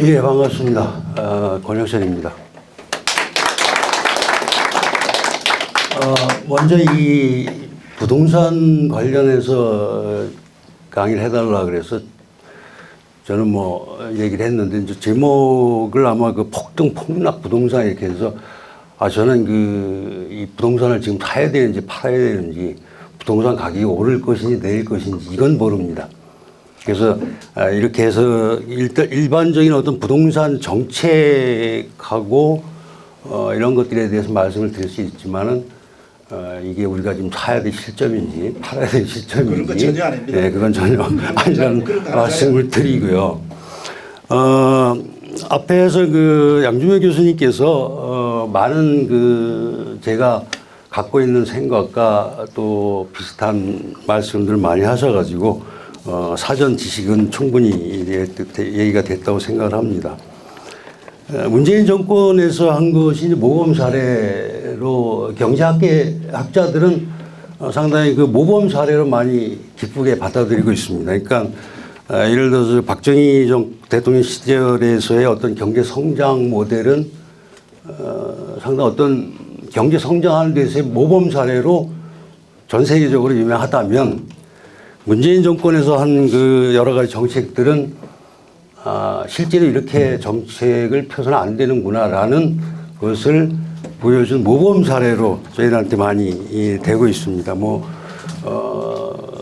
예, 반갑습니다. 권혁선입니다. 먼저 이 부동산 관련해서 강의를 해달라 그래서 저는 뭐 얘기를 했는데, 이제 제목을 아마 그 폭등, 폭락 부동산 이렇게 해서, 저는 이 부동산을 지금 사야 되는지 팔아야 되는지, 부동산 가격이 오를 것인지 내릴 것인지 이건 모릅니다. 그래서 이렇게 해서 일반적인 어떤 부동산 정책하고 이런 것들에 대해서 말씀을 드릴 수 있지만은 이게 우리가 지금 사야 될 시점인지 팔아야 될 시점인지 그런 건 전혀 아닙니다. 네, 그건 전혀 아니라는 말씀을 드리고요. 앞에서 그 양준호 교수님께서 많은 제가 갖고 있는 생각과 또 비슷한 말씀들을 많이 하셔가지고 사전 지식은 충분히 얘기가 됐다고 생각을 합니다. 문재인 정권에서 한 것이 모범 사례로 경제학자들은 상당히 그 모범 사례로 많이 기쁘게 받아들이고 있습니다. 그러니까 예를 들어서 박정희 대통령 시절에서의 어떤 경제 성장 모델은 상당히 어떤 경제 성장하는 데서의 모범 사례로 전 세계적으로 유명하다면, 문재인 정권에서 한 그 여러 가지 정책들은 실제로 이렇게 정책을 펴서는 안 되는구나라는 것을 보여준 모범 사례로 저희들한테 많이 되고 있습니다.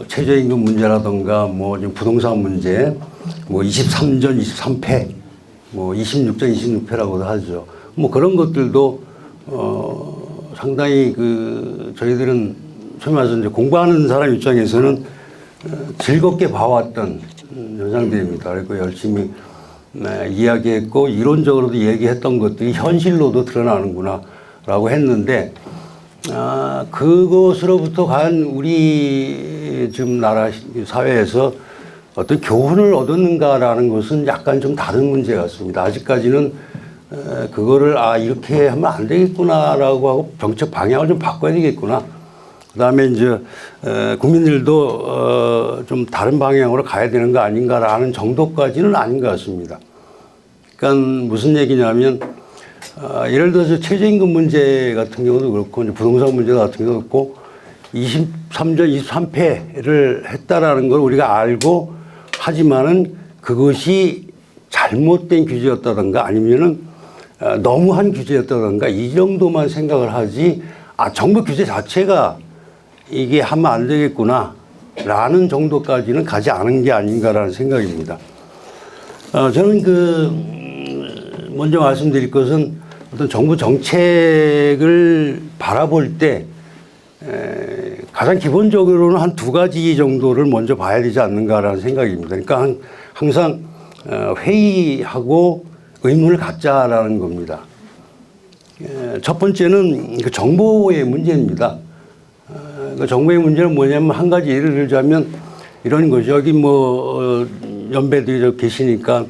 최저임금 문제라든가 지금 부동산 문제, 23전 23패, 26전 26패라고도 하죠. 그런 것들도 상당히 저희들은 소위 말해서 이제 공부하는 사람 입장에서는 즐겁게 봐왔던 현상들입니다. 그리고 열심히 이야기했고 이론적으로도 얘기했던 것들이 현실로도 드러나는구나라고 했는데, 그것으로부터 과연 우리 지금 나라 사회에서 어떤 교훈을 얻었는가라는 것은 약간 좀 다른 문제 같습니다. 아직까지는 그거를 이렇게 하면 안 되겠구나라고 하고 정책 방향을 좀 바꿔야 되겠구나. 그다음에 이제 국민들도 좀 다른 방향으로 가야 되는 거 아닌가라는 정도까지는 아닌 것 같습니다. 그러니까 무슨 얘기냐면, 예를 들어서 최저임금 문제 같은 경우도 그렇고 이제 부동산 문제 같은 경우도 그렇고 23전 23패를 했다라는 걸 우리가 알고, 하지만은 그것이 잘못된 규제였다든가 아니면은 너무한 규제였다든가 이 정도만 생각을 하지, 정부 규제 자체가 이게 하면 안 되겠구나 라는 정도까지는 가지 않은 게 아닌가라는 생각입니다. 저는 먼저 말씀드릴 것은 어떤 정부 정책을 바라볼 때 가장 기본적으로는 한 두 가지 정도를 먼저 봐야 되지 않는가라는 생각입니다. 그러니까 항상 회의하고 의문을 갖자라는 겁니다. 첫 번째는 그 정보의 문제입니다. 그 정부의 문제는 뭐냐면, 한 가지 예를 들자면 이런 거죠. 여기 연배들이 계시니까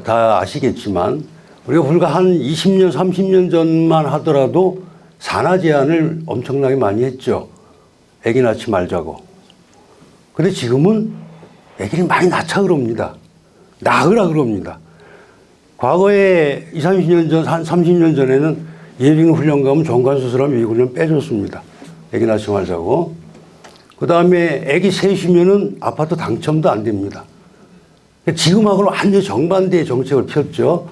다 아시겠지만, 우리가 불과 한 20년, 30년 전만 하더라도 산하 제한을 엄청나게 많이 했죠. 애기 낳지 말자고. 근데 지금은 애기를 많이 낳자 그럽니다. 낳으라 그럽니다. 과거에 20, 30년 전, 한 30년 전에는 예비군 훈련 가면 정관수술하면 예비군 훈련 빼줬습니다. 애기 낳지 말자고. 그 다음에 애기 셋이면은 아파트 당첨도 안 됩니다. 지금하고는 완전히 정반대의 정책을 폈죠.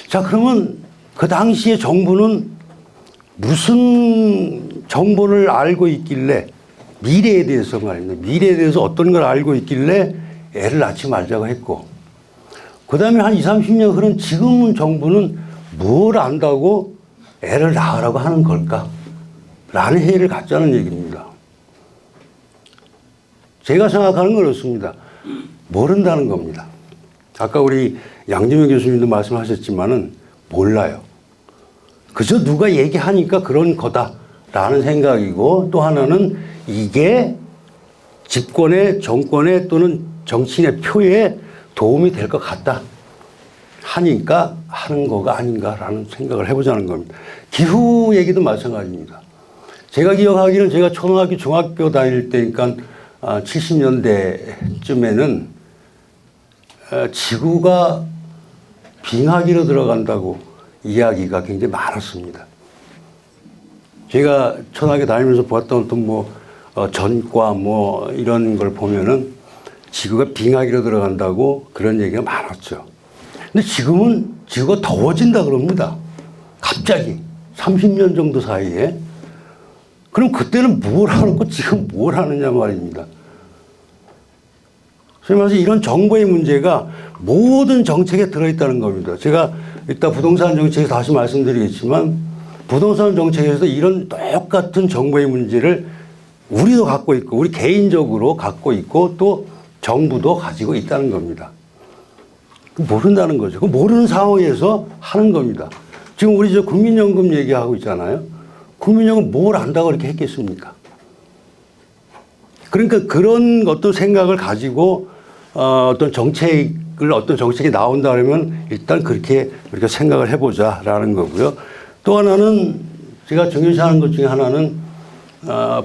자, 그러면 그 당시에 정부는 무슨 정보를 알고 있길래, 미래에 대해서 말입니다. 미래에 대해서 어떤 걸 알고 있길래 애를 낳지 말자고 했고, 그 다음에 한 20, 30년 흐른 지금 정부는 뭘 안다고 애를 낳으라고 하는 걸까? 라는 회의를 갖자는 얘기입니다. 제가 생각하는 건 그렇습니다. 모른다는 겁니다. 아까 우리 양준호 교수님도 말씀하셨지만은 몰라요. 그저 누가 얘기하니까 그런 거다라는 생각이고, 또 하나는 이게 집권의, 정권의 또는 정치인의 표에 도움이 될 것 같다 하니까 하는 거가 아닌가라는 생각을 해보자는 겁니다. 기후 얘기도 마찬가지입니다. 제가 기억하기는 제가 초등학교, 중학교 다닐 때니까 70년대쯤에는 지구가 빙하기로 들어간다고 이야기가 굉장히 많았습니다. 제가 초등학교 다니면서 보았던 어떤 전과 이런 걸 보면은 지구가 빙하기로 들어간다고 그런 얘기가 많았죠. 근데 지금은 지구가 더워진다 그럽니다. 갑자기 30년 정도 사이에. 그럼 그때는 뭘 하고 지금 뭘 하느냐 말입니다. 소위 말해서 이런 정보의 문제가 모든 정책에 들어있다는 겁니다. 제가 이따 부동산 정책에 다시 말씀드리겠지만 부동산 정책에서도 이런 똑같은 정보의 문제를 우리도 갖고 있고 우리 개인적으로 갖고 있고 또 정부도 가지고 있다는 겁니다. 모른다는 거죠. 그 모르는 상황에서 하는 겁니다. 지금 우리 국민연금 얘기하고 있잖아요. 국민연금 뭘 안다고 이렇게 했겠습니까? 그러니까 그런 어떤 생각을 가지고 어떤 정책이 나온다 그러면 일단 그렇게 생각을 해보자라는 거고요. 또 하나는 제가 중요시하는 것 중에 하나는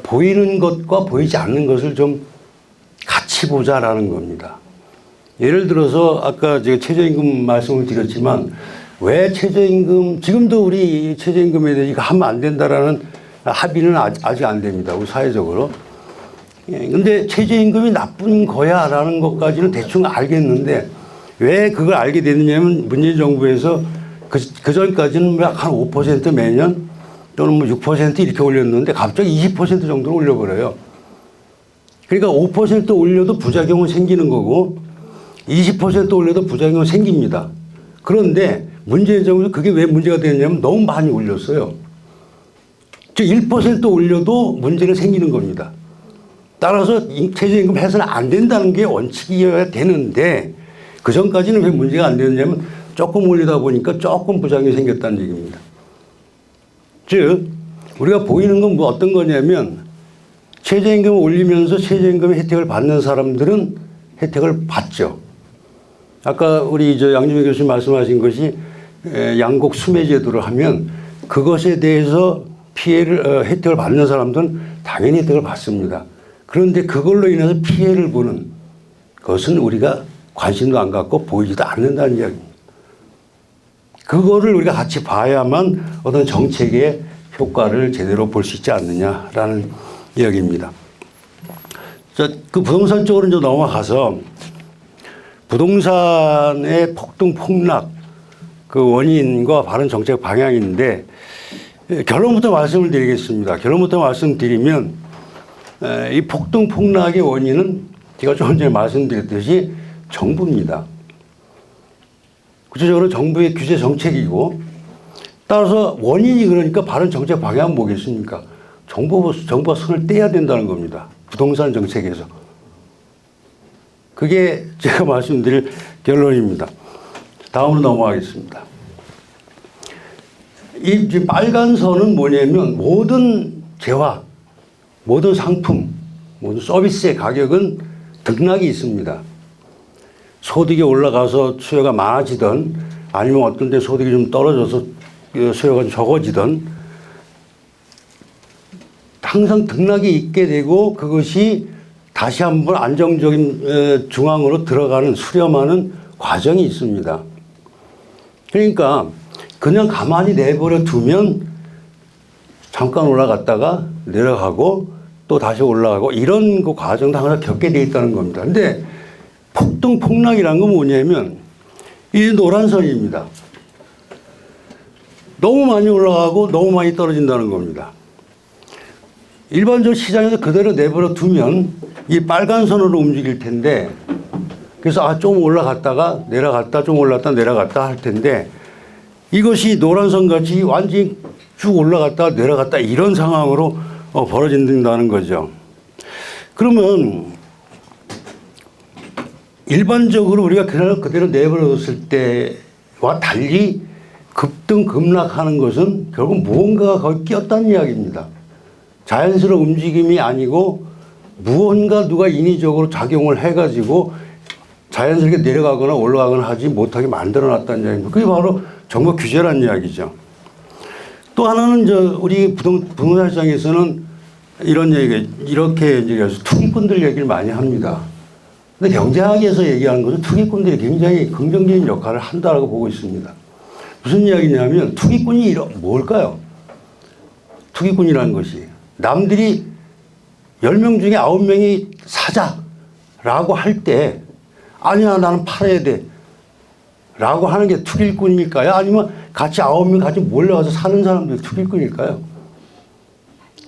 보이는 것과 보이지 않는 것을 좀 같이 보자라는 겁니다. 예를 들어서 아까 제가 최저임금 말씀을 드렸지만 왜 최저임금 지금도 우리 최저임금에 대해서 이거 하면 안 된다라는 합의는 아직 안 됩니다. 우리 사회적으로. 근데 최저임금이 나쁜 거야라는 것까지는 대충 알겠는데 왜 그걸 알게 됐느냐면 문재인 정부에서 그 전까지는 한 5% 매년 또는 6% 이렇게 올렸는데 갑자기 20% 정도로 올려버려요. 그러니까 5% 올려도 부작용은 생기는 거고 20% 올려도 부작용은 생깁니다. 그런데 문재인 정부는 그게 왜 문제가 되냐면 너무 많이 올렸어요. 즉 1% 올려도 문제는 생기는 겁니다. 따라서 최저임금 해서는 안 된다는 게 원칙이어야 되는데 그 전까지는 왜 문제가 안 되느냐면 조금 올리다 보니까 조금 부작용이 생겼다는 얘기입니다. 즉 우리가 보이는 건 어떤 거냐면 최저임금을 올리면서 최저임금 혜택을 받는 사람들은 혜택을 받죠. 아까 우리 양준희 교수님 말씀하신 것이 양곡 수매 제도를 하면 그것에 대해서 혜택을 받는 사람들은 당연히 혜택을 받습니다. 그런데 그걸로 인해서 피해를 보는 것은 우리가 관심도 안 갖고 보이지도 않는다는 이야기입니다. 그거를 우리가 같이 봐야만 어떤 정책의 효과를 제대로 볼 수 있지 않느냐라는 이야기입니다. 자, 그 부동산 쪽으로 좀 넘어가서 부동산의 폭등 폭락 그 원인과 바른 정책 방향인데 결론부터 말씀을 드리겠습니다. 결론부터 말씀드리면 이 폭등 폭락의 원인은 제가 조금 전에 말씀드렸듯이 정부입니다. 구체적으로 정부의 규제 정책이고 따라서 원인이 그러니까 바른 정책 방향은 뭐겠습니까? 정부가 손을 떼야 된다는 겁니다. 부동산 정책에서. 그게 제가 말씀드릴 결론입니다. 다음으로 넘어가겠습니다. 이 빨간 선은 뭐냐면 모든 재화, 모든 상품, 모든 서비스의 가격은 등락이 있습니다. 소득이 올라가서 수요가 많아지든 아니면 어떤 데 소득이 좀 떨어져서 수요가 적어지든 항상 등락이 있게 되고 그것이 다시 한번 안정적인 중앙으로 들어가는 수렴하는 과정이 있습니다. 그러니까 그냥 가만히 내버려 두면 잠깐 올라갔다가 내려가고 또 다시 올라가고 이런 그 과정도 항상 겪게 돼 있다는 겁니다. 근데 폭등 폭락이라는 건 뭐냐면 이 노란 선입니다. 너무 많이 올라가고 너무 많이 떨어진다는 겁니다. 일반적으로 시장에서 그대로 내버려 두면 이 빨간 선으로 움직일 텐데 그래서 좀 올라갔다가 내려갔다 좀 올랐다 내려갔다 할 텐데 이것이 노란 선 같이 완전히 쭉 올라갔다 내려갔다 이런 상황으로 벌어진다는 거죠. 그러면 일반적으로 우리가 그대로 내버려뒀을 때와 달리 급등 급락하는 것은 결국 무언가가 거기 끼었다는 이야기입니다. 자연스러운 움직임이 아니고 무언가 누가 인위적으로 작용을 해가지고 자연스럽게 내려가거나 올라가거나 하지 못하게 만들어놨다는 이야기입니다. 그게 바로 정부 규제라는 이야기죠. 또 하나는 우리 부동산 시장에서는 이런 얘기, 이렇게 얘기해서 투기꾼들 얘기를 많이 합니다. 근데 경제학에서 얘기하는 것은 투기꾼들이 굉장히 긍정적인 역할을 한다고 보고 있습니다. 무슨 이야기냐면 투기꾼이 뭘까요? 투기꾼이라는 것이 남들이 10명 중에 9명이 사자라고 할 때 아니야 나는 팔아야 돼 라고 하는 게 투기꾼일까요? 아니면 같이 9명 같이 몰려가서 사는 사람들이 투기꾼일까요?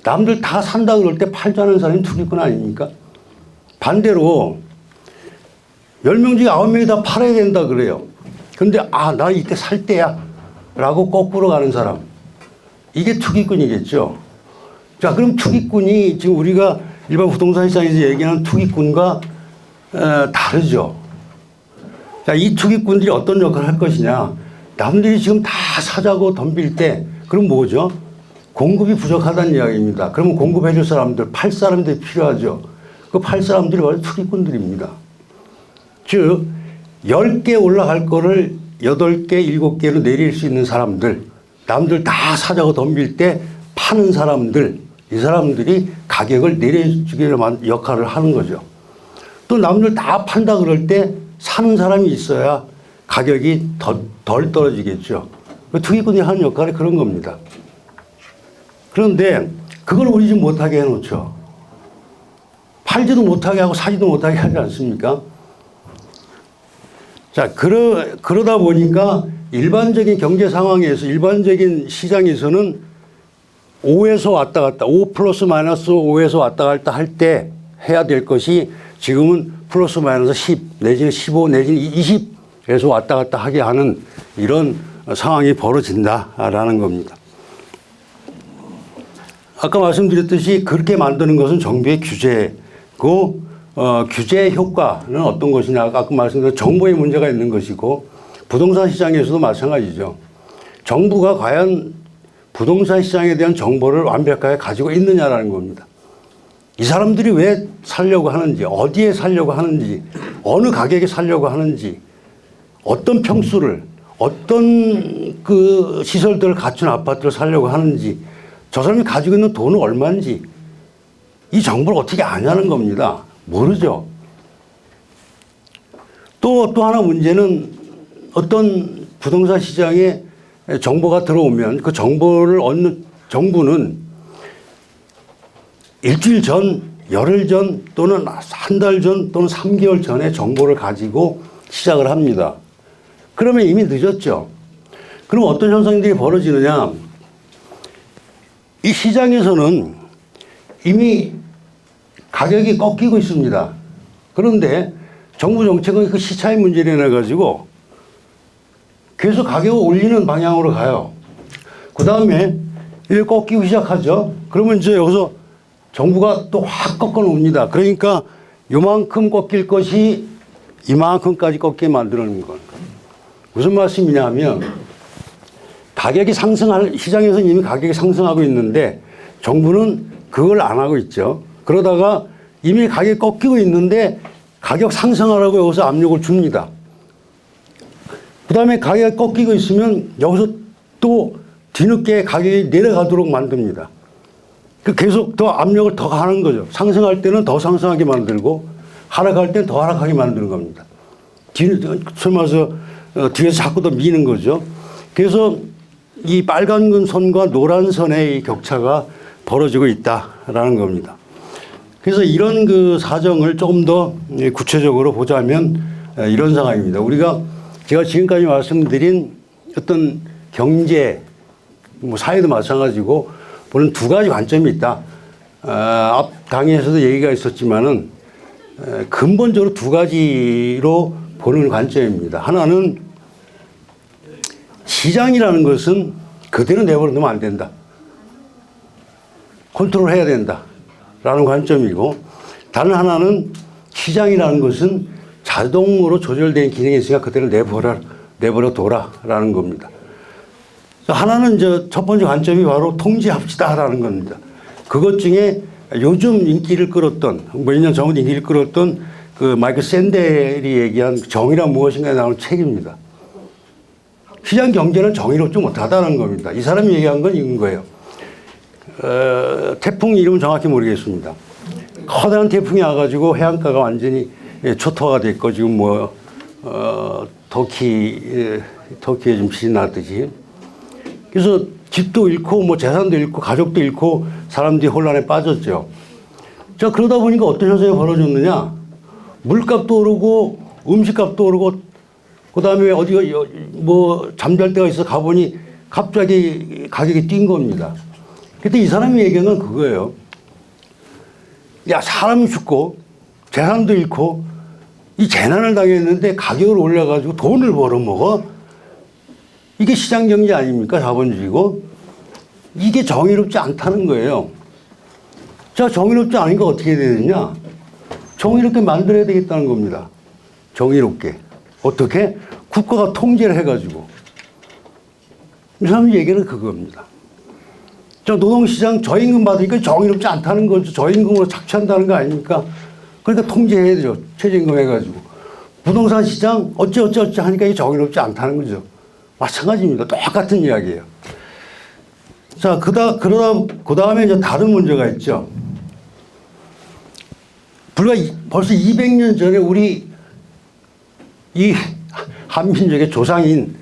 남들 다 산다 그럴 때 팔자는 사람이 투기꾼 아닙니까? 반대로 10명 중에 9명이 다 팔아야 된다 그래요. 근데 나 이때 살 때야 라고 거꾸로 가는 사람, 이게 투기꾼이겠죠. 자, 그럼 투기꾼이 지금 우리가 일반 부동산 시장에서 얘기하는 투기꾼과 다르죠. 자, 이 투기꾼들이 어떤 역할을 할 것이냐. 남들이 지금 다 사자고 덤빌 때 그럼 뭐죠? 공급이 부족하다는 이야기입니다. 그러면 공급해 줄 사람들, 팔 사람들이 필요하죠. 그 팔 사람들이 바로 투기꾼들입니다. 즉 10개 올라갈 거를 8개, 7개로 내릴 수 있는 사람들, 남들 다 사자고 덤빌 때 파는 사람들, 이 사람들이 가격을 내려주기를 역할을 하는 거죠. 또 남들 다 판다 그럴 때 사는 사람이 있어야 가격이 덜 떨어지겠죠. 투기꾼이 하는 역할이 그런 겁니다. 그런데 그걸 우리 좀 못하게 해놓죠. 팔지도 못하게 하고 사지도 못하게 하지 않습니까? 자, 그러다 보니까 일반적인 경제 상황에서, 일반적인 시장에서는 5에서 왔다 갔다, 5 플러스 마이너스 5에서 왔다 갔다 할 때 해야 될 것이 지금은 플러스 마이너스 10 내지는 15 내지는 20에서 왔다 갔다 하게 하는 이런 상황이 벌어진다라는 겁니다. 아까 말씀드렸듯이 그렇게 만드는 것은 정부의 규제고, 규제의 효과는 어떤 것이냐. 아까 말씀드린 정보의 문제가 있는 것이고, 부동산 시장에서도 마찬가지죠. 정부가 과연 부동산 시장에 대한 정보를 완벽하게 가지고 있느냐라는 겁니다. 이 사람들이 왜 살려고 하는지, 어디에 살려고 하는지, 어느 가격에 살려고 하는지, 어떤 평수를, 어떤 그 시설들을 갖춘 아파트를 살려고 하는지, 저 사람이 가지고 있는 돈은 얼마인지, 이 정보를 어떻게 아냐는 겁니다. 모르죠. 또 하나 문제는 어떤 부동산 시장에 정보가 들어오면 그 정보를 얻는 정부는 일주일 전, 열흘 전 또는 한 달 전 또는 3개월 전에 정보를 가지고 시작을 합니다. 그러면 이미 늦었죠. 그럼 어떤 현상들이 벌어지느냐. 이 시장에서는 이미 가격이 꺾이고 있습니다. 그런데 정부 정책은 그 시차의 문제를 내가지고 계속 가격을 올리는 방향으로 가요. 그 다음에 이렇게 꺾이기 시작하죠. 그러면 이제 여기서 정부가 또 확 꺾어 놓습니다. 그러니까 요만큼 꺾일 것이 이만큼까지 꺾게 만드는 거예요. 무슨 말씀이냐 하면 가격이 시장에서는 이미 가격이 상승하고 있는데 정부는 그걸 안 하고 있죠. 그러다가 이미 가격이 꺾이고 있는데 가격 상승하라고 여기서 압력을 줍니다. 그 다음에 가격이 꺾이고 있으면 여기서 또 뒤늦게 가격이 내려가도록 만듭니다. 계속 더 압력을 더 하는 거죠. 상승할 때는 더 상승하게 만들고 하락할 때는 더 하락하게 만드는 겁니다. 설마서 뒤에서 자꾸 더 미는 거죠. 그래서 이 빨간 선과 노란 선의 격차가 벌어지고 있다라는 겁니다. 그래서 이런 그 사정을 조금 더 구체적으로 보자면 이런 상황입니다. 제가 지금까지 말씀드린 어떤 경제, 사회도 마찬가지고 보는 두 가지 관점이 있다. 앞 강의에서도 얘기가 있었지만은 근본적으로 두 가지로 보는 관점입니다. 하나는 시장이라는 것은 그대로 내버려 두면 안 된다. 컨트롤 해야 된다. 라는 관점이고, 다른 하나는 시장이라는 것은 자동으로 조절된 기능이 있으니까 그대로 내버려 둬라라는 겁니다. 하나는 첫 번째 관점이 바로 통제합시다라는 겁니다. 그것 중에 요즘 인기를 끌었던, 몇 년 전부터 인기를 끌었던 그 마이클 샌델이 얘기한 정의란 무엇인가에 나오는 책입니다. 시장 경제는 정의롭지 못하다는 겁니다. 이 사람이 얘기한 건 이건 거예요. 태풍 이름은 정확히 모르겠습니다. 커다란 태풍이 와가지고 해안가가 완전히 초토화가 됐고 지금 뭐 터키에 좀 지진 났듯이. 그래서 집도 잃고 뭐 재산도 잃고 가족도 잃고 사람들이 혼란에 빠졌죠. 자, 그러다 보니까 어떤 현상이 벌어졌느냐? 물값도 오르고 음식값도 오르고 그다음에 어디 뭐 잠잘 데가 있어 가보니 갑자기 가격이 뛴 겁니다. 그때 이 사람이 얘기한 건 그거예요. 야, 사람이 죽고 재산도 잃고 이 재난을 당했는데 가격을 올려가지고 돈을 벌어먹어? 이게 시장 경제 아닙니까? 자본주의고. 이게 정의롭지 않다는 거예요. 자, 정의롭지 않으니까 어떻게 해야 되느냐? 정의롭게 만들어야 되겠다는 겁니다. 정의롭게. 어떻게? 국가가 통제를 해가지고. 이 사람 얘기는 그겁니다. 저 노동시장 저임금 받으니까 정의롭지 않다는 거죠. 저임금으로 착취한다는 거 아닙니까? 그러니까 통제해야 되죠. 최저임금 해가지고. 부동산 시장 어찌 하니까 이게 정의롭지 않다는 거죠. 마찬가지입니다. 똑같은 이야기예요. 자, 그 다음에 이제 다른 문제가 있죠. 벌써 200년 전에 우리 이 한민족의 조상인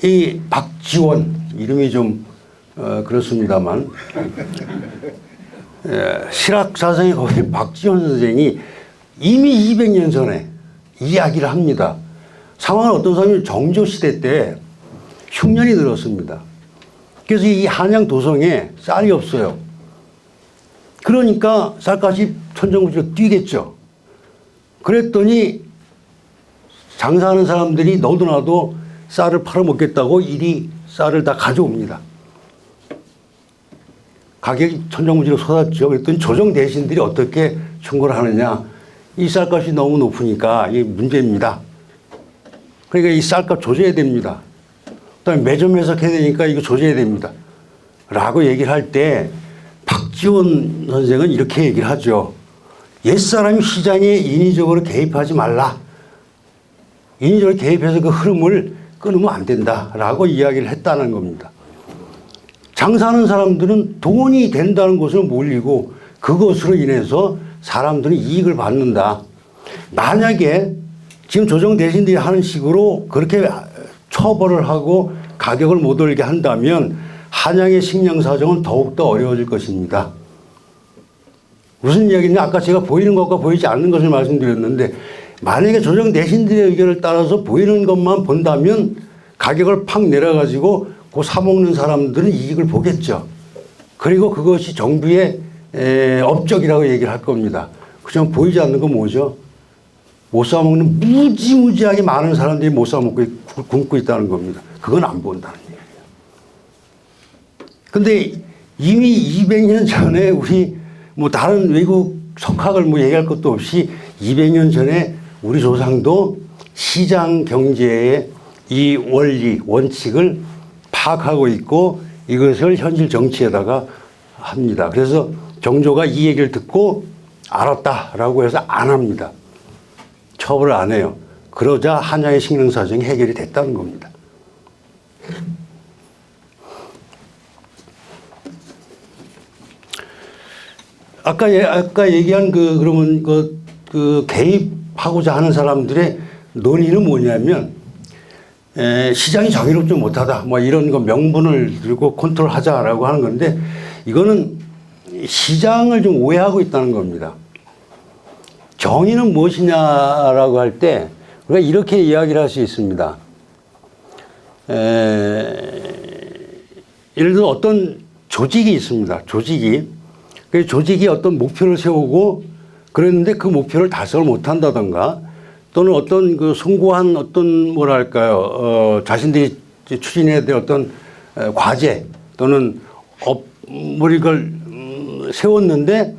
이 박지원, 이름이 좀 그렇습니다만, 실학사상의 거기 박지원 선생이 이미 200년 전에 이야기를 합니다. 상황은 어떤 상황이면 정조시대 때 흉년이 들었습니다. 그래서 이 한양 도성에 쌀이 없어요. 그러니까 쌀값이 천정부지로 뛰겠죠. 그랬더니 장사하는 사람들이 너도나도 쌀을 팔아먹겠다고 이리 쌀을 다 가져옵니다. 가격이 천정부지로 쏟았죠. 그랬더니 조정 대신들이 어떻게 충고를 하느냐. 이 쌀값이 너무 높으니까 이게 문제입니다. 그러니까 이 쌀값 조져야 됩니다. 그다음에 매점 해석해야 되니까 이거 조져야 됩니다. 라고 얘기를 할 때 박지원 선생은 이렇게 얘기를 하죠. 옛사람이 시장에 인위적으로 개입하지 말라. 인위적으로 개입해서 그 흐름을 끊으면 안 된다라고 이야기를 했다는 겁니다. 장사하는 사람들은 돈이 된다는 것을 몰리고 그것으로 인해서 사람들은 이익을 받는다. 만약에 지금 조정 대신들이 하는 식으로 그렇게 처벌을 하고 가격을 못 올리게 한다면 한양의 식량 사정은 더욱더 어려워질 것입니다. 무슨 이야기냐? 아까 제가 보이는 것과 보이지 않는 것을 말씀드렸는데 만약에 조정 대신들의 의견을 따라서 보이는 것만 본다면 가격을 팍 내려가지고 그 사먹는 사람들은 이익을 보겠죠. 그리고 그것이 정부의 업적이라고 얘기를 할 겁니다. 그냥 보이지 않는 건 뭐죠? 못 사먹는 무지무지하게 많은 사람들이 못 사먹고 굶고 있다는 겁니다. 그건 안 본다는 얘기예요. 근데 이미 200년 전에 우리 뭐 다른 외국 석학을 뭐 얘기할 것도 없이 200년 전에 우리 조상도 시장 경제의 이 원리, 원칙을 파악하고 있고 이것을 현실 정치에다가 합니다. 그래서 정조가 이 얘기를 듣고 알았다라고 해서 안 합니다. 처벌을 안 해요. 그러자 한양의 식량 사정이 해결이 됐다는 겁니다. 아까 얘기한 그러면 그 개입하고자 하는 사람들의 논의는 뭐냐면 시장이 정의롭지 못하다. 뭐 이런 거 명분을 들고 컨트롤하자라고 하는 건데 이거는 시장을 좀 오해하고 있다는 겁니다. 정의는 무엇이냐라고 할 때 우리가 이렇게 이야기를 할 수 있습니다. 예를 들어 어떤 조직이 있습니다. 그 조직이 어떤 목표를 세우고 그랬는데 그 목표를 달성을 못한다던가 또는 어떤 그 숭고한 어떤 뭐랄까요 자신들이 추진해야 될 어떤 과제 또는 뭐 이걸 세웠는데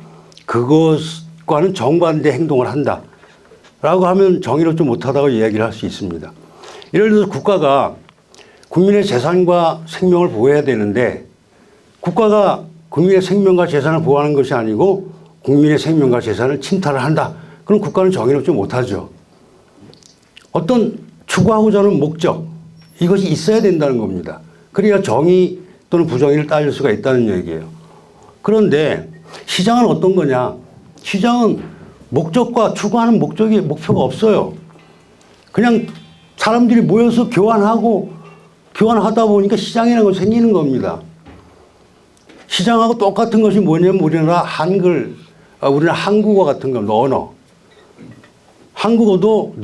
그것과는 정반대 행동을 한다라고 하면 정의롭지 못하다고 이야기를 할 수 있습니다. 예를 들어서 국가가 국민의 재산과 생명을 보호해야 되는데 국가가 국민의 생명과 재산을 보호하는 것이 아니고 국민의 생명과 재산을 침탈을 한다. 그럼 국가는 정의롭지 못하죠. 어떤 추구하고자 하는 목적 이것이 있어야 된다는 겁니다. 그래야 정의 또는 부정의를 따질 수가 있다는 얘기예요. 그런데 시장은 어떤 거냐? 시장은 목적과 추구하는 목표가 없어요. 그냥 사람들이 모여서 교환하다 보니까 시장이라는 것이 생기는 겁니다. 시장하고 똑같은 것이 뭐냐면 우리나라 우리나라 한국어 같은 겁니다. 언어. 한국어도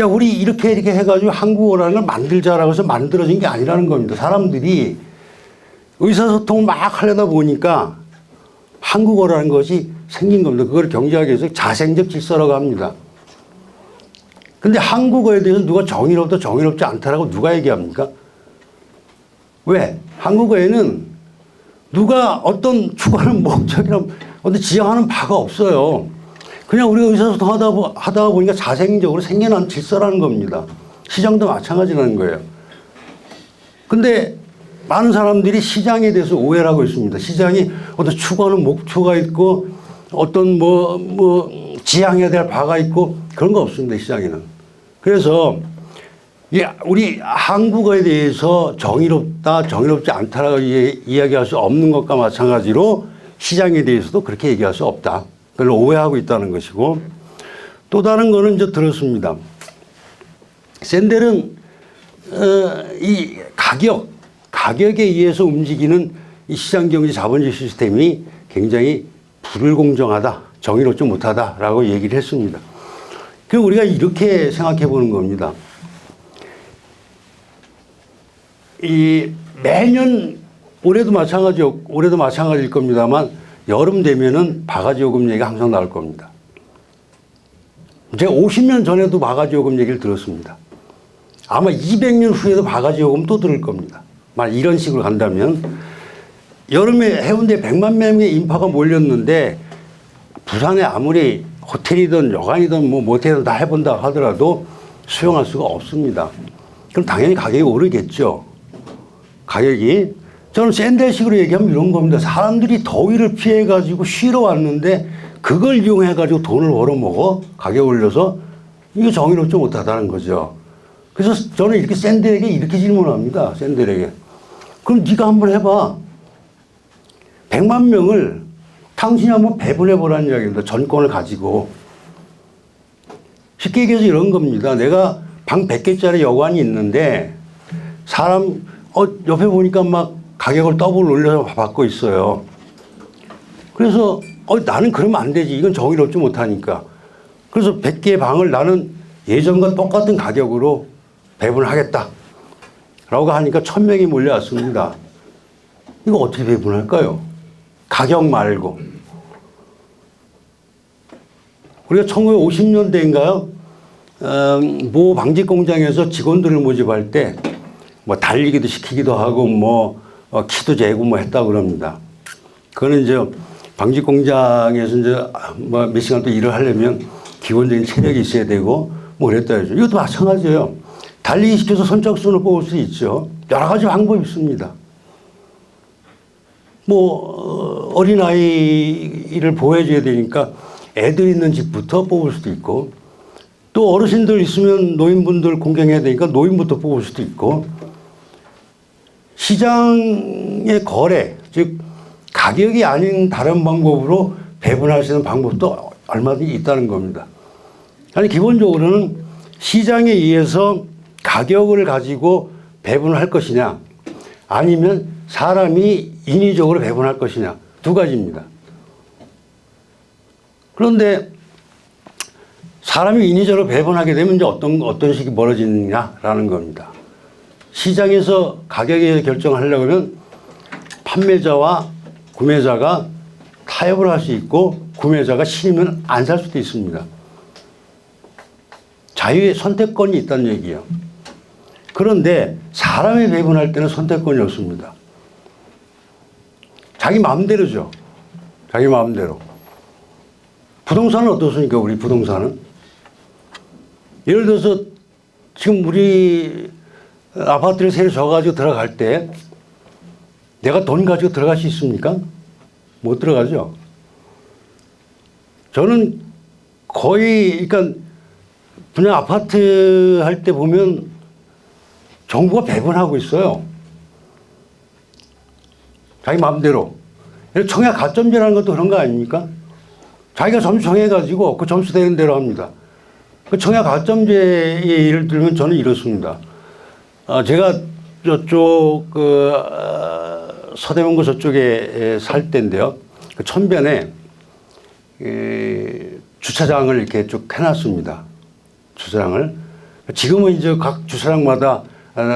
우리 이렇게 해가지고 한국어라는 걸 만들자라고 해서 만들어진 게 아니라는 겁니다. 사람들이 의사소통을 막 하려다 보니까 한국어라는 것이 생긴 겁니다. 그걸 경제학에서 자생적 질서라고 합니다. 근데 한국어에 대해서 누가 정의롭다, 정의롭지 않다라고 누가 얘기합니까? 왜? 한국어에는 누가 어떤 추구하는 목적이나 어떤 지향하는 바가 없어요. 그냥 우리가 의사소통 하다 보니까 자생적으로 생겨난 질서라는 겁니다. 시장도 마찬가지라는 거예요. 근데 많은 사람들이 시장에 대해서 오해를 하고 있습니다. 시장이 어떤 추구하는 목표가 있고 어떤 지향해야 될 바가 있고 그런 거 없습니다. 시장에는. 그래서 우리 한국어에 대해서 정의롭다, 정의롭지 않다라고 이야기할 수 없는 것과 마찬가지로 시장에 대해서도 그렇게 얘기할 수 없다. 그걸 오해하고 있다는 것이고, 또 다른 거는 이제 들었습니다. 샌델은 이 가격에 의해서 움직이는 이 시장경제 자본주의 시스템이 굉장히 불공정하다, 정의롭지 못하다라고 얘기를 했습니다. 그럼 우리가 이렇게 생각해 보는 겁니다. 매년 올해도 마찬가지일 겁니다만 여름 되면은 바가지 요금 얘기가 항상 나올 겁니다. 제가 50년 전에도 바가지 요금 얘기를 들었습니다. 아마 200년 후에도 바가지 요금 또 들을 겁니다. 만약 이런 식으로 간다면 여름에 해운대에 100만 명의 인파가 몰렸는데 부산에 아무리 호텔이든 여관이든 모텔이든 다 해본다 하더라도 수용할 수가 없습니다. 그럼 당연히 가격이 오르겠죠. 저는 샌델식으로 얘기하면 이런 겁니다. 사람들이 더위를 피해가지고 쉬러 왔는데 그걸 이용해가지고 돈을 벌어먹어. 가격 올려서. 이거 정의롭지 못하다는 거죠. 그래서 저는 이렇게 샌델에게 이렇게 질문합니다. 샌델에게. 그럼 네가 한번 해봐. 100만 명을 당신이 한번 배분해보라는 이야기입니다. 전권을 가지고. 쉽게 얘기해서 이런 겁니다. 내가 방 100개짜리 여관이 있는데 옆에 보니까 막 가격을 더블 올려서 받고 있어요. 그래서 나는 그러면 안 되지. 이건 정의롭지 못하니까. 그래서 100개의 방을 나는 예전과 똑같은 가격으로 배분을 하겠다. 라고 하니까 1000명이 몰려왔습니다. 이거 어떻게 배분할까요? 가격 말고. 우리가 1950년대인가요? 모 방직 공장에서 직원들을 모집할 때 달리기도 시키기도 하고 키도 재고 했다고 그럽니다. 그거는 이제 방직 공장에서 이제 몇 시간 또 일을 하려면 기본적인 체력이 있어야 되고 그랬다 해죠. 이것도 마찬가지예요. 달리기 시켜서 선착순을 뽑을 수 있죠. 여러 가지 방법이 있습니다. 어린아이를 보호해줘야 되니까 애들 있는 집부터 뽑을 수도 있고, 또 어르신들 있으면 노인분들 공경해야 되니까 노인부터 뽑을 수도 있고, 시장의 거래, 즉 가격이 아닌 다른 방법으로 배분할 수 있는 방법도 얼마든지 있다는 겁니다. 아니 기본적으로는 시장에 의해서 가격을 가지고 배분을 할 것이냐, 아니면 사람이 인위적으로 배분할 것이냐, 두 가지입니다. 그런데 사람이 인위적으로 배분하게 되면 이제 어떤 식이 벌어지느냐라는 겁니다. 시장에서 가격에 결정하려고 하면 판매자와 구매자가 타협을 할 수 있고, 구매자가 싫으면 안 살 수도 있습니다. 자유의 선택권이 있다는 얘기예요. 그런데 사람이 배분할 때는 선택권이 없습니다. 자기 마음대로죠. 자기 마음대로. 부동산은 어떻습니까? 우리 부동산은? 예를 들어서 지금 우리 아파트를 새로 져가지고 들어갈 때 내가 돈 가지고 들어갈 수 있습니까? 못 들어가죠. 저는 거의, 그러니까 분양 아파트 할 때 보면 정부가 배분하고 있어요. 자기 마음대로. 청약 가점제라는 것도 그런 거 아닙니까? 자기가 점수 정해가지고 그 점수 되는 대로 합니다. 그 청약 가점제의 예를 들면 저는 이렇습니다. 제가 저쪽 서대문구 저쪽에 살 때인데요. 그 천변에 주차장을 이렇게 쭉 해놨습니다. 주차장을. 지금은 이제 각 주차장마다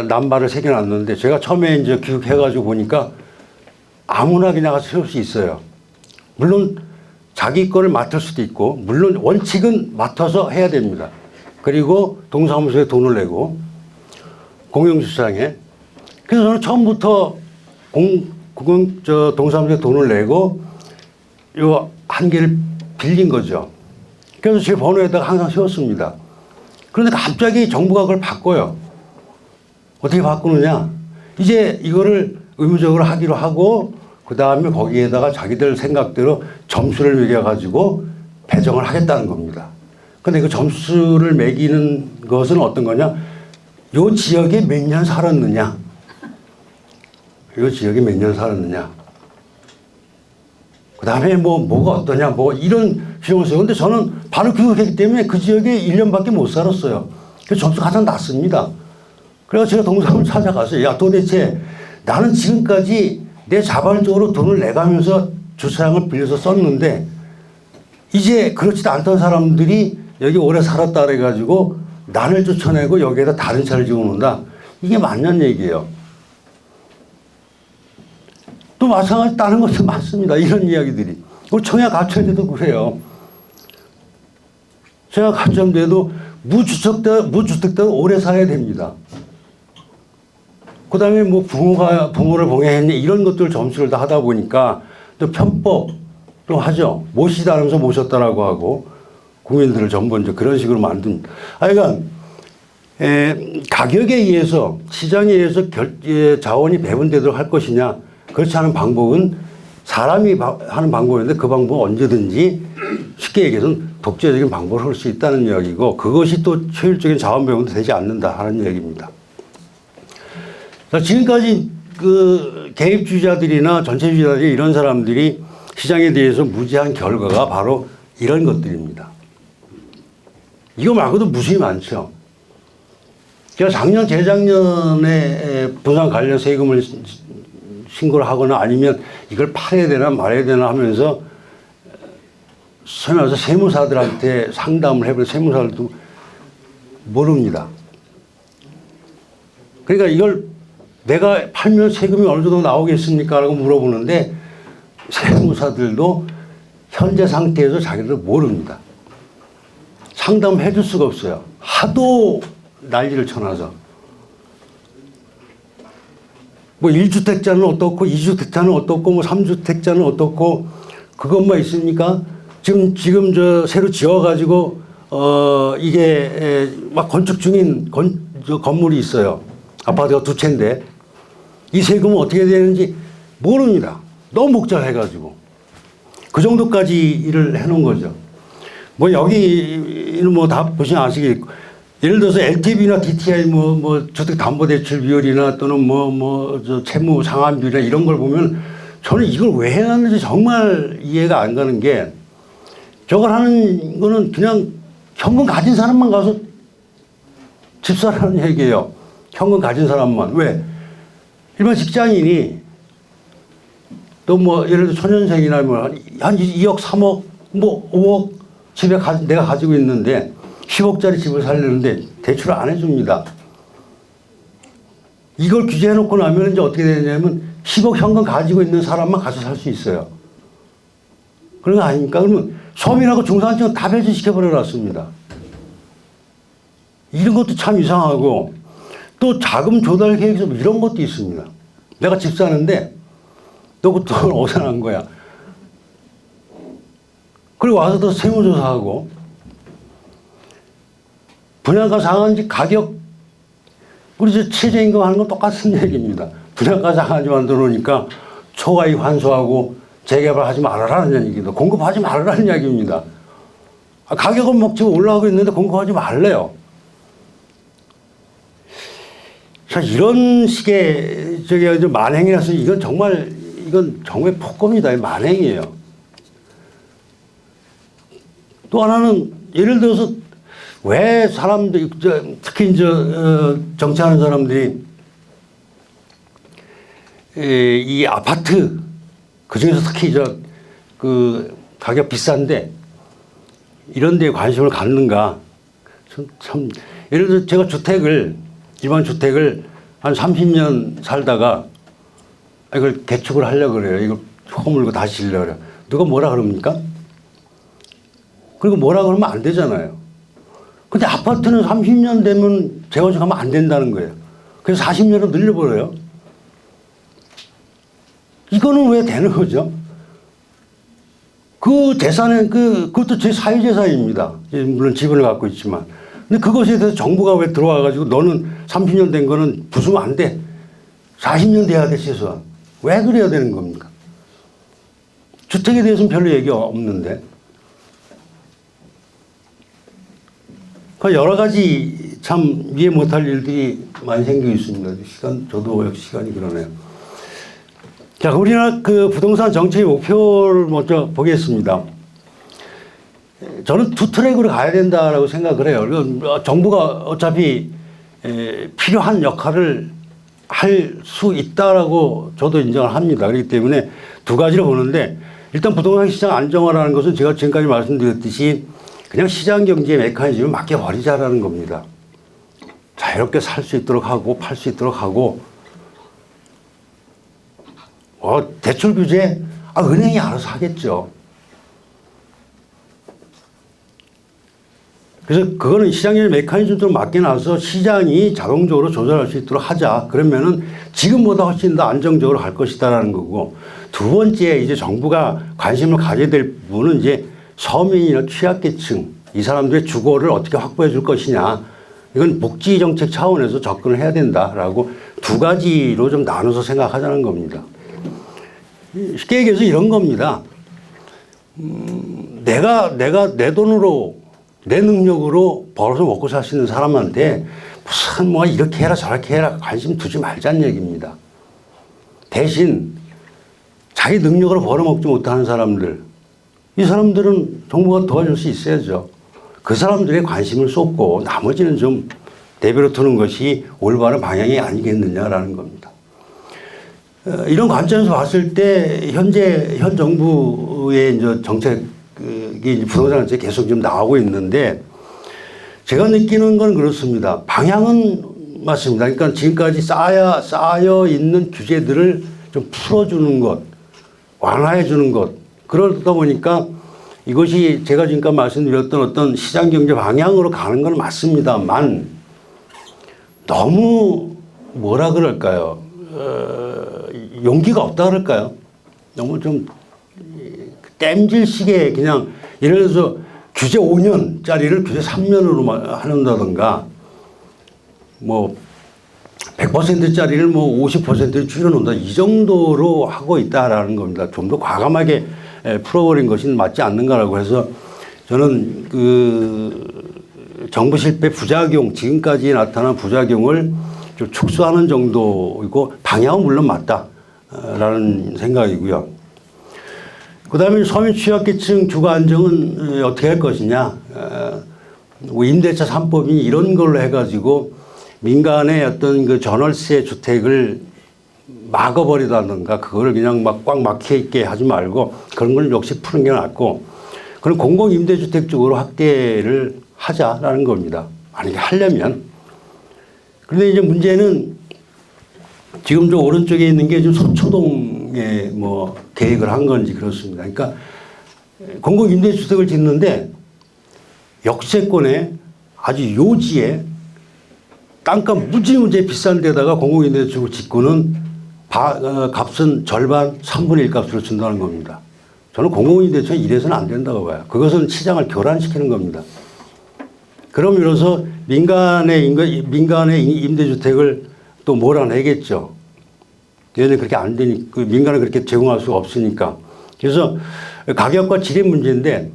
남발을 새겨놨는데 제가 처음에 이제 교육해가지고 보니까 아무나 그냥 가서 세울 수 있어요. 물론 자기 거를 맡을 수도 있고, 물론 원칙은 맡아서 해야 됩니다. 그리고 동사무소에 돈을 내고, 공영주차장에. 그래서 저는 처음부터 동사무소에 돈을 내고, 요 한 개를 빌린 거죠. 그래서 제 번호에다가 항상 세웠습니다. 그런데 갑자기 정부가 그걸 바꿔요. 어떻게 바꾸느냐? 이제 이거를 의무적으로 하기로 하고, 그 다음에 거기에다가 자기들 생각대로 점수를 매겨가지고 배정을 하겠다는 겁니다. 근데 그 점수를 매기는 것은 어떤 거냐? 요 지역에 몇 년 살았느냐? 요 지역에 몇 년 살았느냐? 그 다음에 뭐가 어떠냐? 이런 비용을 써요. 근데 저는 바로 교육했기 때문에 그 지역에 1년밖에 못 살았어요. 그래서 점수가 가장 낮습니다. 그래서 제가 동사무소를 찾아가서, 야, 도대체 나는 지금까지 내 자발적으로 돈을 내가면서 주차장을 빌려서 썼는데, 이제 그렇지도 않던 사람들이 여기 오래 살았다 그래가지고 난을 쫓아내고 여기에다 다른 차를 집어넣는다. 이게 맞는 얘기예요. 또 마찬가지 다른 것도 많습니다. 이런 이야기들이. 우리 청약 가점제도 그래요. 청약 가점제도 무주택자도 오래 살아야 됩니다. 그 다음에 부모를 봉해했니 이런 것들 점수를 다 하다 보니까 또 편법도 하죠. 모시다면서 모셨다라고 하고 국민들을 전부 이제 그런 식으로 만듭니다. 그러니까 가격에 의해서 시장에 의해서 자원이 배분되도록 할 것이냐, 그렇지 않은 방법은 사람이 하는 방법인데 그 방법은 언제든지 쉽게 얘기해서는 독재적인 방법을 할 수 있다는 이야기고, 그것이 또 효율적인 자원 배분도 되지 않는다 하는 이야기입니다. 지금까지 그 개입주의자들이나 전체주의자들이 이런 사람들이 시장에 대해서 무지한 결과가 바로 이런 것들입니다. 이거 말고도 무수히 많죠. 제가 작년, 재작년에 부산 관련 세금을 신고를 하거나 아니면 이걸 팔아야 되나 말아야 되나 하면서 소위 말해서 세무사들한테 상담을 해보면 세무사들도 모릅니다. 그러니까 이걸 내가 팔면 세금이 어느 정도 나오겠습니까? 라고 물어보는데 세무사들도 현재 상태에서 자기들 모릅니다. 상담해 줄 수가 없어요. 하도 난리를 쳐놔서. 1주택자는 어떻고 2주택자는 어떻고 3주택자는 어떻고 그것만 있습니까? 지금 새로 지어가지고 이게 막 건축 중인 건물이 있어요. 아파트가 2채인데 이 세금은 어떻게 되는지 모릅니다. 너무 복잡해가지고. 그 정도까지 일을 해놓은 거죠. 여기는 다 보시면 아시겠고, 예를 들어서 LTV나 DTI 주택담보대출 비율이나 또는 채무 상환 비율이나 이런 걸 보면 저는 이걸 왜 해놨는지 정말 이해가 안 가는 게, 저걸 하는 거는 그냥 현금 가진 사람만 가서 집 사라는 얘기예요. 현금 가진 사람만. 왜? 일반 직장인이 또 예를 들어 초년생이나 한 2억, 3억, 5억 집에 내가 가지고 있는데 10억짜리 집을 살려는데 대출을 안 해줍니다. 이걸 규제해놓고 나면 이제 어떻게 되냐면 10억 현금 가지고 있는 사람만 가서 살 수 있어요. 그런 거 아닙니까? 그러면 서민하고 중산층은 다 배제시켜버려놨습니다. 이런 것도 참 이상하고, 또 자금 조달 계획에서 이런 것도 있습니다. 내가 집 사는데 너 그 돈 어디서 난 거야? 그리고 와서 또 세무조사하고, 분양가 상한지 가격, 우리 최저임금 하는 건 똑같은 얘기입니다. 분양가 상한지 만들어 놓으니까 초과이익 환수하고 재개발하지 말아라는 얘기도, 공급하지 말아라는 이야기입니다. 가격은 지금 올라가고 있는데 공급하지 말래요. 자, 이런 식의 만행이라서 이건 정말 폭거입니다. 만행이에요. 또 하나는 예를 들어서 왜 사람들, 특히 이제 정치하는 사람들이 이 아파트, 그 중에서 특히 그 가격 비싼데 이런 데에 관심을 갖는가. 참, 예를 들어 제가 일반 주택을 한 30년 살다가 이걸 개축을 하려고 그래요. 이걸 허물고 다시 지으려고 그래요. 누가 뭐라 그럽니까? 그리고 뭐라 그러면 안 되잖아요. 근데 아파트는 30년 되면 재건축하면 안 된다는 거예요. 그래서 40년으로 늘려버려요. 이거는 왜 되는 거죠? 그 재산은 그것도 제 사유재산입니다. 물론 지분을 갖고 있지만. 근데 그것에 대해서 정부가 왜 들어와가지고 너는 30년 된 거는 부수면 안 돼. 40년 돼야 돼, 최소한. 왜 그래야 되는 겁니까? 주택에 대해서는 별로 얘기가 없는데. 여러 가지 참 이해 못할 일들이 많이 생기고 있습니다. 저도 역시 시간이 그러네요. 자, 우리나라 그 부동산 정책의 목표를 먼저 보겠습니다. 저는 두 트랙으로 가야 된다라고 생각을 해요. 정부가 어차피 필요한 역할을 할 수 있다라고 저도 인정을 합니다. 그렇기 때문에 두 가지로 보는데, 일단 부동산 시장 안정화라는 것은 제가 지금까지 말씀드렸듯이 그냥 시장 경제의 메커니즘을 맡겨버리자라는 겁니다. 자유롭게 살 수 있도록 하고 팔 수 있도록 하고, 대출 규제, 은행이 알아서 하겠죠. 그래서 그거는 시장의 메커니즘으로 맡겨놔서 시장이 자동적으로 조절할 수 있도록 하자. 그러면은 지금보다 훨씬 더 안정적으로 갈 것이다라는 거고, 두 번째 이제 정부가 관심을 가져야 될 부분은 이제 서민이나 취약계층, 이 사람들의 주거를 어떻게 확보해 줄 것이냐. 이건 복지정책 차원에서 접근을 해야 된다라고 두 가지로 좀 나눠서 생각하자는 겁니다. 쉽게 얘기해서 이런 겁니다. 내가 내 돈으로, 내 능력으로 벌어서 먹고 살 수 있는 사람한테 무슨 뭐 이렇게 해라 저렇게 해라 관심 두지 말자는 얘기입니다. 대신 자기 능력으로 벌어먹지 못하는 사람들, 이 사람들은 정부가 도와줄 수 있어야죠. 그 사람들의 관심을 쏟고 나머지는 좀 내버려 두는 것이 올바른 방향이 아니겠느냐라는 겁니다. 이런 관점에서 봤을 때 현 정부의 이제 정책이 부동산 정책이 계속 지금 나오고 있는데, 제가 느끼는 건 그렇습니다. 방향은 맞습니다. 그러니까 지금까지 쌓여 있는 규제들을 좀 풀어주는 것, 완화해 주는 것. 그러다 보니까 이것이 제가 지금까지 말씀드렸던 어떤 시장 경제 방향으로 가는 건 맞습니다만, 너무 뭐라 그럴까요? 용기가 없다 그럴까요? 너무 좀 땜질식의 그냥, 예를 들어서 규제 5년짜리를 규제 3년으로 한다든가, 뭐 100%짜리를 뭐 50%를 줄여놓는다, 이 정도로 하고 있다라는 겁니다. 좀 더 과감하게 풀어버린 것이 맞지 않는가라고 해서, 저는 그 정부 실패 부작용, 지금까지 나타난 부작용을 좀 축소하는 정도이고, 방향은 물론 맞다라는 생각이고요. 그 다음에 서민 취약계층 주거 안정은 어떻게 할 것이냐. 임대차 3법이 이런 걸로 해가지고 민간의 어떤 그 전월세 주택을 막아버리다든가, 그거를 그냥 막 꽉 막혀있게 하지 말고 그런 걸 역시 푸는 게 낫고, 그런 공공임대주택 쪽으로 확대를 하자라는 겁니다. 만약에 하려면. 그런데 이제 문제는 지금 저 오른쪽에 있는 게 지금 서초동에 뭐 계획을 한 건지 그렇습니다. 그러니까 공공임대주택을 짓는데 역세권에 아주 요지에 땅값 무지무지 비싼 데다가 공공임대주택을 짓고는 값은 절반 3분의 1 값으로 준다는 겁니다. 저는 공공임대주택은 이래서는 안 된다고 봐요. 그것은 시장을 교란시키는 겁니다. 그럼으로써 민간의 임대주택을 또 몰아내겠죠. 얘는 그렇게 안 되니까, 민간은 그렇게 제공할 수가 없으니까. 그래서 가격과 질의 문제인데,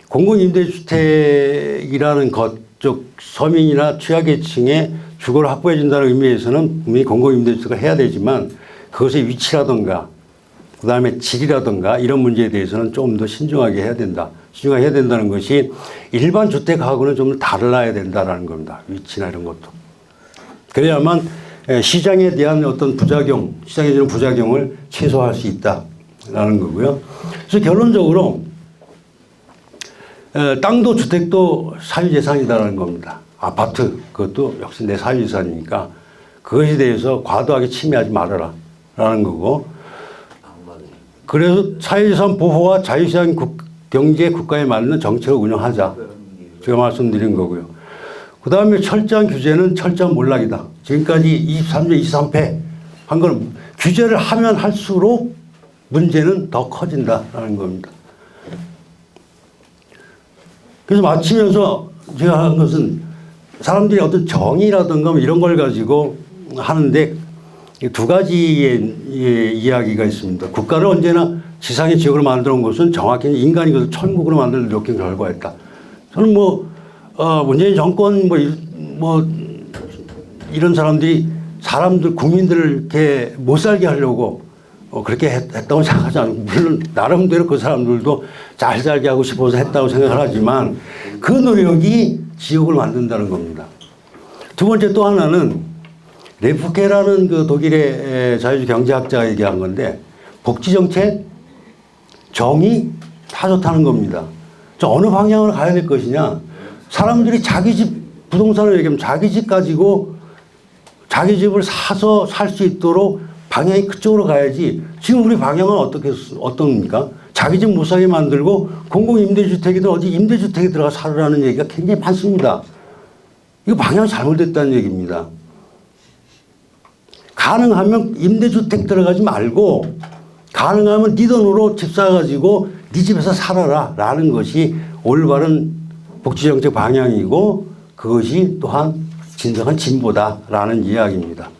공공임대주택이라는 것, 즉 서민이나 취약계층의 주거를 확보해 준다는 의미에서는 분명히 공공임대주택을 해야 되지만, 그것의 위치라든가 그다음에 질이라든가 이런 문제에 대해서는 조금 더 신중하게 해야 된다. 신중하게 해야 된다는 것이 일반 주택하고는 좀 달라야 된다라는 겁니다. 위치나 이런 것도. 그래야만 시장에 대한 어떤 부작용, 시장에 주는 부작용을 최소화할 수 있다라는 거고요. 그래서 결론적으로 땅도 주택도 사유재산이다라는 겁니다. 아파트 그것도 역시 내 사유재산이니까 그것에 대해서 과도하게 침해하지 말아라 라는 거고, 그래서 사유재산 보호와 자유시장 경제 국가에 맞는 정책을 운영하자 제가 말씀드린 거고요. 그 다음에 철저한 규제는 철저한 몰락이다. 지금까지 23조 23패 한 건 규제를 하면 할수록 문제는 더 커진다라는 겁니다. 그래서 마치면서 제가 한 것은 사람들이 어떤 정의라든가 이런 걸 가지고 하는데 두 가지의 이야기가 있습니다. 국가를 언제나 지상의 지역으로 만들어 온 것은 정확히 인간이 그것을 천국으로 만들 노력의 결과였다. 저는 문재인 정권 이런 사람들이 국민들을 이렇게 못 살게 하려고 그렇게 했다고 생각하지 않고, 물론 나름대로 그 사람들도 잘 살게 하고 싶어서 했다고 생각을 하지만 그 노력이 지옥을 만든다는 겁니다. 두 번째 또 하나는 레프케라는 그 독일의 자유주의 경제학자가 얘기한 건데, 복지정책, 정의 다 좋다는 겁니다. 어느 방향으로 가야 될 것이냐. 사람들이 자기 집, 부동산을 얘기하면 자기 집 가지고 자기 집을 사서 살 수 있도록 방향이 그쪽으로 가야지. 지금 우리 방향은 어떻습니까? 자기 집 못 사게 만들고 공공임대주택이든 어디 임대주택에 들어가 살으라는 얘기가 굉장히 많습니다. 이거 방향이 잘못됐다는 얘기입니다. 가능하면 임대주택 들어가지 말고 가능하면 네 돈으로 집 사가지고 네 집에서 살아라 라는 것이 올바른 복지정책 방향이고, 그것이 또한 진정한 진보다라는 이야기입니다.